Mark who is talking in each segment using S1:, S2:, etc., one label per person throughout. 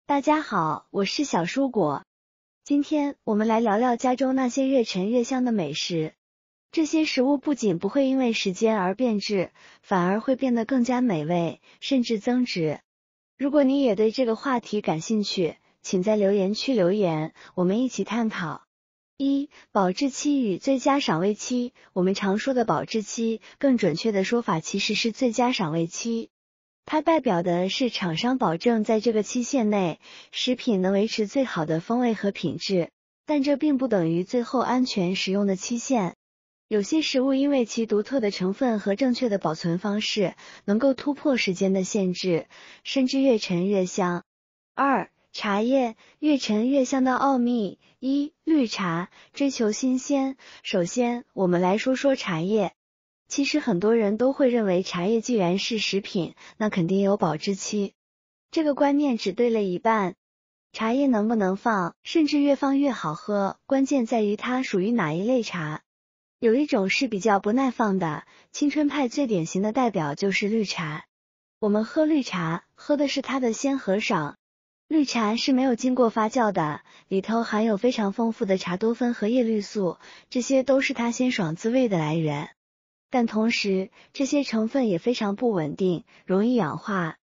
S1: 大家好，我是小蔬果。今天我们来聊聊家中那些越陈越香的美食。这些食物不仅不会因为时间而变质，反而会变得更加美味，甚至增值。如果你也对这个话题感兴趣，请在留言区留言，我们一起探讨。保质期与最佳赏味期。我们常说的保质期，更准确的说法其实是最佳赏味期。它代表的是厂商保证在这个期限内，食品能维持最好的风味和品质，但这并不等于最后安全食用的期限。有些食物因为其独特的成分和正确的保存方式，能够突破时间的限制，甚至越陈越香。茶叶，越陈越香的奥秘。绿茶，追求新鲜。首先，我们来说说茶叶。其实很多人都会认为茶叶既然是食品，那肯定有保质期。这个观念只对了一半。茶叶能不能放，甚至越放越好喝，关键在于它属于哪一类茶。有一种是比较不耐放的，青春派最典型的代表就是绿茶。我们喝绿茶，喝的是它的鲜和爽。绿茶是没有经过发酵的，里头含有非常丰富的茶多酚和叶绿素，这些都是它鲜爽滋味的来源。但同时，这些成分也非常不稳定，容易氧化。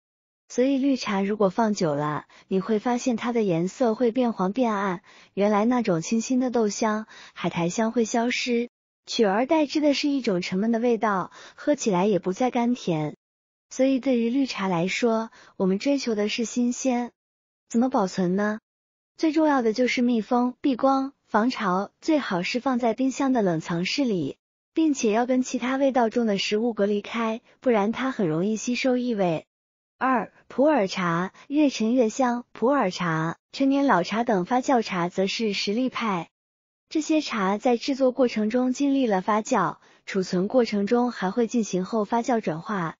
S1: 所以绿茶如果放久了，你会发现它的颜色会变黄变暗，原来那种清新的豆香、海苔香会消失，取而代之的是一种沉闷的味道，喝起来也不再甘甜。所以对于绿茶来说，我们追求的是新鲜。怎么保存呢？最重要的就是密封、避光、防潮，最好是放在冰箱的冷藏室里，并且要跟其他味道重的食物隔离开，不然它很容易吸收异味。普洱茶，越陈越香。普洱茶、陈年老茶等发酵茶则是实力派。这些茶在制作过程中经历了发酵，储存过程中还会进行后发酵转化。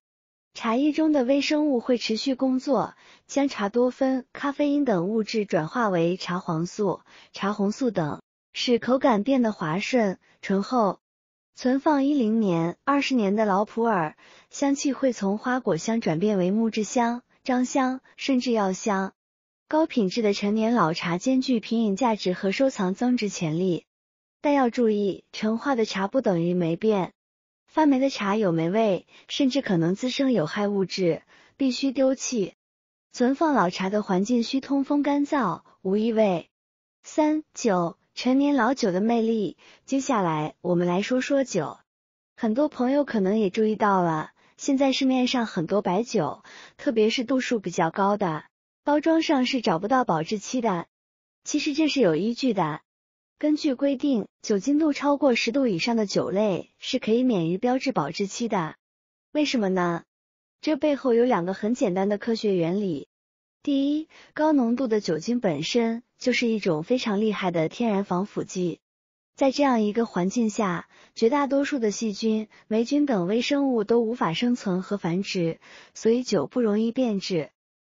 S1: 茶叶中的微生物会持续工作，将茶多酚、咖啡因等物质转化为茶黄素、茶红素等，使口感变得滑顺、醇厚。存放10年、20年的老普洱，香气会从花果香转变为木质香、樟香，甚至药香。高品质的陈年老茶兼具品饮价值和收藏增值潜力。但要注意，陈化的茶不等于霉变。发霉的茶有霉味，甚至可能滋生有害物质，必须丢弃。存放老茶的环境需通风干燥，无异味。酒，陈年老酒的魅力。接下来我们来说说酒。很多朋友可能也注意到了，现在市面上很多白酒，特别是度数比较高的，包装上是找不到保质期的。其实这是有依据的。根据规定，酒精度超过10度以上的酒类是可以免于标志保质期的。为什么呢？这背后有2个很简单的科学原理。第一，高浓度的酒精本身就是一种非常厉害的天然防腐剂。在这样一个环境下，绝大多数的细菌、霉菌等微生物都无法生存和繁殖，所以酒不容易变质。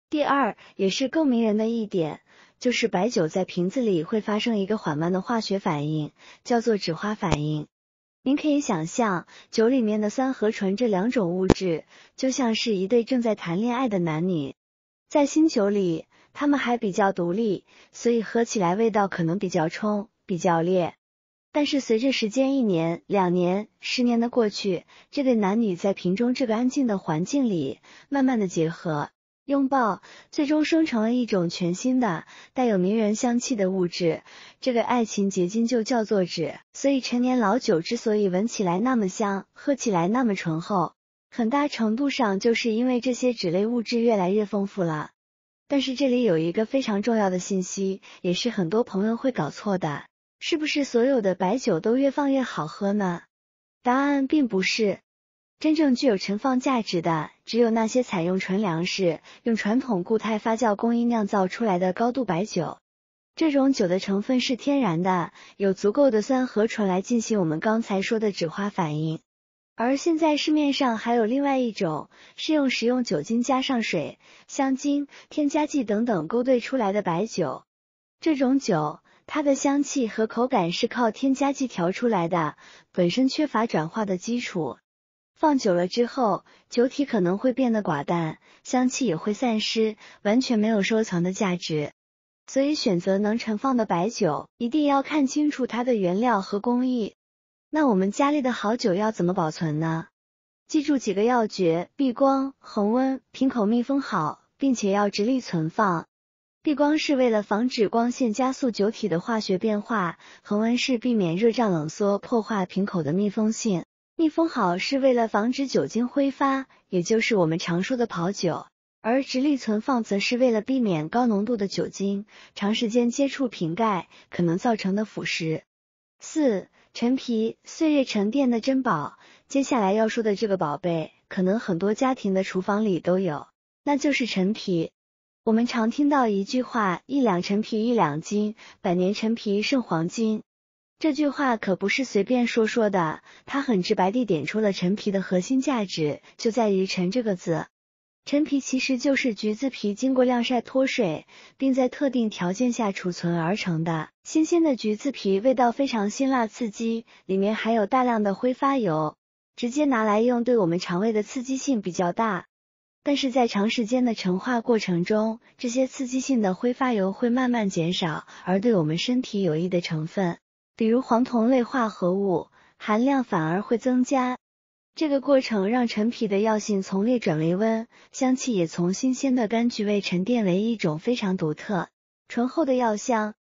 S1: 第二，也是更迷人的一点，就是白酒在瓶子里会发生一个缓慢的化学反应，叫做酯化反应。您可以想象，酒里面的酸和醇这2种物质，就像是一对正在谈恋爱的男女。在新酒里，他们还比较独立，所以喝起来味道可能比较冲、比较烈。但是随着时间1年、2年、10年的过去，这对男女在瓶中这个安静的环境里，慢慢的结合。拥抱，最终生成了一种全新的、带有迷人香气的物质，这个爱情结晶就叫做酯。所以陈年老酒之所以闻起来那么香，喝起来那么醇厚，很大程度上就是因为这些酯类物质越来越丰富了。但是这里有一个非常重要的信息，也是很多朋友会搞错的，是不是所有的白酒都越放越好喝呢？答案并不是。真正具有陈放价值的，只有那些采用纯粮食、用传统固态发酵工艺酿造出来的高度白酒。这种酒的成分是天然的，有足够的酸和醇来进行我们刚才说的酯化反应。而现在市面上还有另外一种，是用食用酒精加上水、香精、添加剂等等勾兑出来的白酒。这种酒，它的香气和口感是靠添加剂调出来的，本身缺乏转化的基础。放久了之后，酒体可能会变得寡淡，香气也会散失，完全没有收藏的价值。所以选择能陈放的白酒，一定要看清楚它的原料和工艺。那我们家里的好酒要怎么保存呢？记住几个要诀：避光、恒温、瓶口密封好，并且要直立存放。避光是为了防止光线加速酒体的化学变化，恒温是避免热胀冷缩破坏瓶口的密封性。密封好是为了防止酒精挥发，也就是我们常说的跑酒。而直立存放则是为了避免高浓度的酒精长时间接触瓶盖可能造成的腐蚀。4. 陈皮，岁月沉淀的珍宝。接下来要说的这个宝贝，可能很多家庭的厨房里都有，那就是陈皮。我们常听到一句话，一两陈皮一两斤，百年陈皮胜黄金。这句话可不是随便说说的，它很直白地点出了陈皮的核心价值，就在于陈这个字。陈皮其实就是橘子皮经过晾晒脱水，并在特定条件下储存而成的。新鲜的橘子皮味道非常辛辣刺激，里面含有大量的挥发油，直接拿来用对我们肠胃的刺激性比较大。但是在长时间的陈化过程中，这些刺激性的挥发油会慢慢减少，而对我们身体有益的成分，比如黄酮类化合物含量反而会增加。这个过程让陈皮的药性从烈转为温，香气也从新鲜的柑橘味沉淀为一种非常独特、醇厚的药香。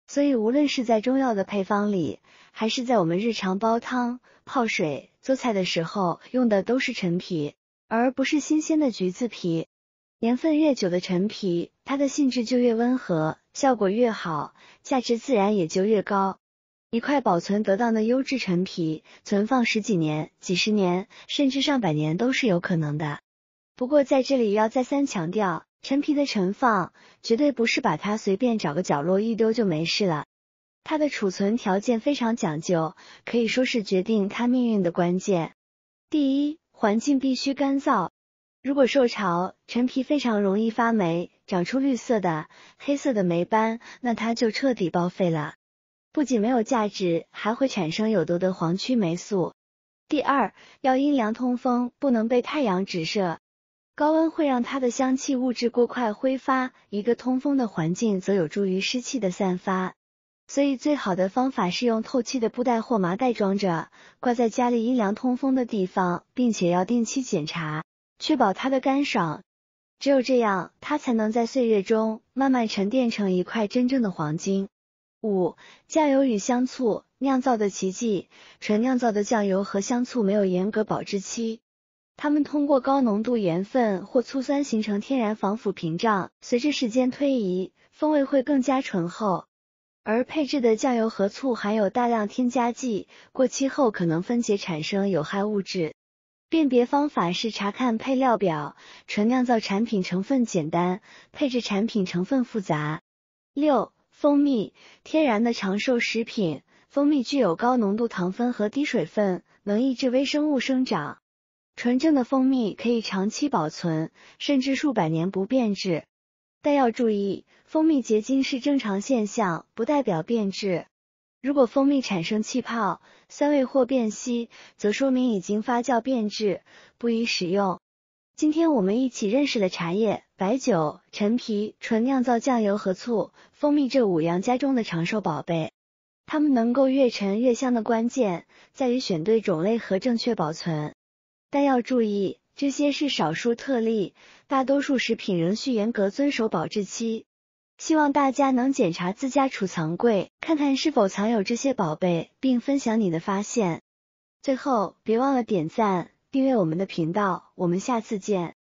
S1: 所以无论是在中药的配方里，还是在我们日常煲汤、泡水、做菜的时候，用的都是陈皮，而不是新鲜的橘子皮。年份越久的陈皮，它的性质就越温和，效果越好，价值自然也就越高。一块保存得当的优质陈皮，存放十几年、几十年，甚至上百年都是有可能的。不过在这里要再三强调，陈皮的陈放绝对不是把它随便找个角落一丢就没事了。它的储存条件非常讲究，可以说是决定它命运的关键。第一，环境必须干燥。如果受潮，陈皮非常容易发霉，长出绿色的、黑色的霉斑，那它就彻底报废了。不仅没有价值，还会产生有毒的黄曲霉素。第二，要阴凉通风，不能被太阳直射。高温会让它的香气物质过快挥发，一个通风的环境则有助于湿气的散发。所以最好的方法是用透气的布袋或麻袋装着，挂在家里阴凉通风的地方，并且要定期检查，确保它的干爽。只有这样，它才能在岁月中慢慢沉淀成一块真正的黄金。5. 酱油与香醋，酿造的奇迹。纯酿造的酱油和香醋没有严格保质期，它们通过高浓度盐分或醋酸形成天然防腐屏障，随着时间推移，风味会更加醇厚。而配制的酱油和醋含有大量添加剂，过期后可能分解产生有害物质。辨别方法是查看配料表，纯酿造产品成分简单，配制产品成分复杂。6. 蜂蜜，天然的长寿食品。蜂蜜具有高浓度糖分和低水分，能抑制微生物生长。纯正的蜂蜜可以长期保存，甚至数百年不变质。但要注意，蜂蜜结晶是正常现象，不代表变质。如果蜂蜜产生气泡、酸味或变稀，则说明已经发酵变质，不宜使用。今天我们一起认识了茶叶、白酒、陈皮、纯酿造酱油和醋、蜂蜜这5样家中的长寿宝贝。它们能够越陈越香的关键，在于选对种类和正确保存。但要注意，这些是少数特例，大多数食品仍需严格遵守保质期。希望大家能检查自家储藏柜，看看是否藏有这些宝贝，并分享你的发现。最后，别忘了点赞、订阅我们的频道，我们下次见。